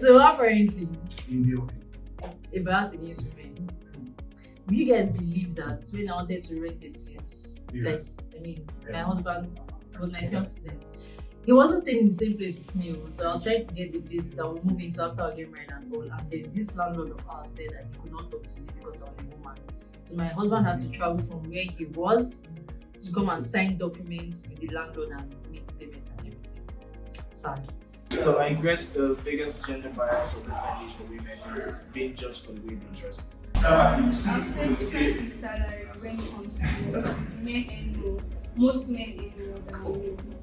So apparently, in the office. a bias against women. Do you guys believe that when I wanted to rent a place, my husband was my fiance then, he wasn't staying in the same place with me, so I was trying to get the place that we'll move into after I get married and all. And then this landlord of ours said that he could not talk to me because I was a woman. So my husband had to travel from where he was to come and sign documents with the landlord and make payments and everything. Sad. So I guess the biggest gender bias of this day and age for women is being judged for the way they dress. I would say difference in salary when it comes to men and more. Most men earn more than women.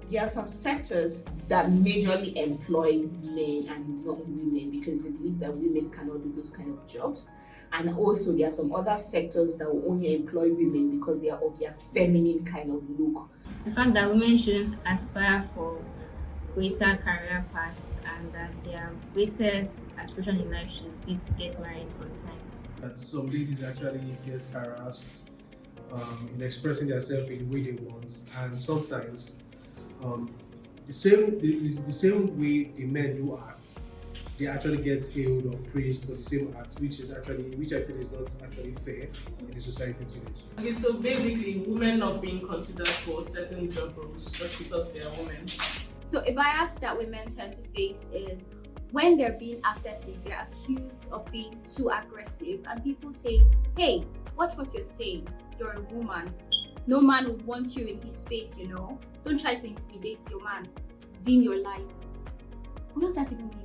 There are some sectors that majorly employ men and not women because they believe that women cannot do those kind of jobs. And also there are some other sectors that will only employ women because they are of their feminine kind of look. The fact that women shouldn't aspire for greater career paths and that their greatest aspiration in life should be to get married on time. That some ladies actually get harassed in expressing themselves in the way they want, and sometimes the same way the men do act, they actually get hailed or praised for the same act, which I feel is not actually fair in the society today. Okay, so basically, women not being considered for certain job roles just because they are women. So a bias that women tend to face is when they're being assertive, they're accused of being too aggressive, and people say, "Hey, watch what you're saying. You're a woman. No man would want you in his space, you know. Don't try to intimidate your man. Dim your light." What does that even mean?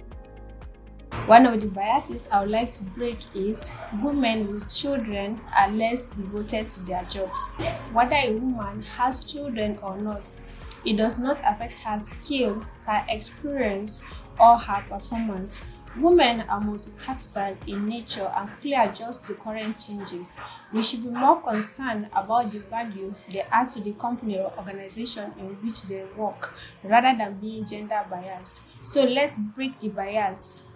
One of the biases I would like to break is women with children are less devoted to their jobs. Whether a woman has children or not, it does not affect her skill, her experience, or her performance. Women are multitasker in nature and quickly adjust to current changes. We should be more concerned about the value they add to the company or organization in which they work, rather than being gender biased. So let's break the bias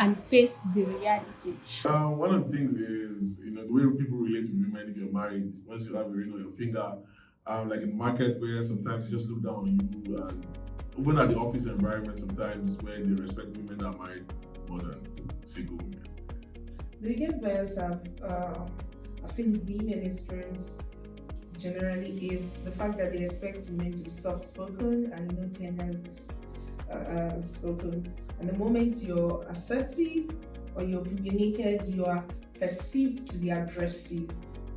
and face the reality. One of the things is, the way people relate to women if you're married. Once you have a ring on your finger, like in the market where sometimes they just look down on you, and even at the office environment sometimes where they respect women that are married more than single women. The biggest bias I've seen women experience generally is the fact that they expect women to be soft-spoken and tender spoken. And the moment you're assertive or you're opinionated, you are perceived to be aggressive,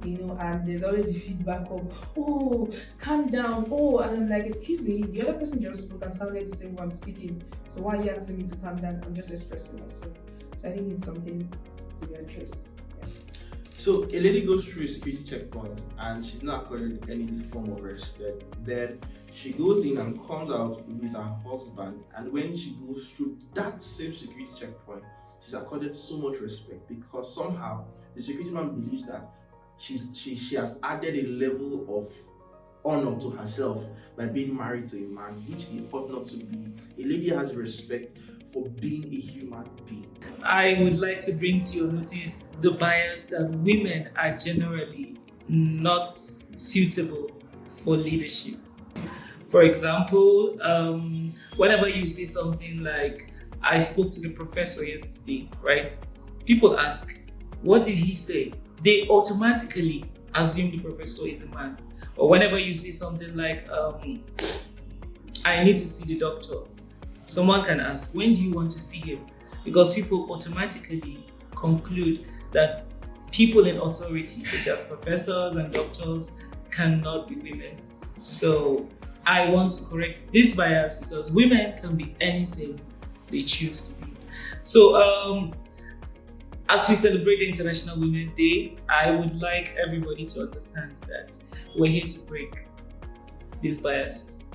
and there's always a feedback of, "Oh, calm down, oh," and I'm like, "Excuse me, the other person just spoke and sounded the same way I'm speaking, so why are you asking me to calm down? I'm just expressing myself." So I think it's something to be addressed. Yeah. So a lady goes through a security checkpoint and she's not accorded any form of respect. Then she goes in and comes out with her husband, and when she goes through that same security checkpoint, she's accorded so much respect because somehow the security man believes that she has added a level of honor to herself by being married to a man, which it ought not to be. A lady has respect for being a human being. I would like to bring to your notice the bias that women are generally not suitable for leadership. For example, whenever you see something like, "I spoke to the professor yesterday," right? People ask, "What did he say?" They automatically assume the professor is a man. Or whenever you see something like, "I need to see the doctor," someone can ask, "When do you want to see him?" Because people automatically conclude that people in authority, such as professors and doctors, cannot be women. So I want to correct this bias because women can be anything they choose to be. So as we celebrate the International Women's Day, I would like everybody to understand that we're here to break these biases.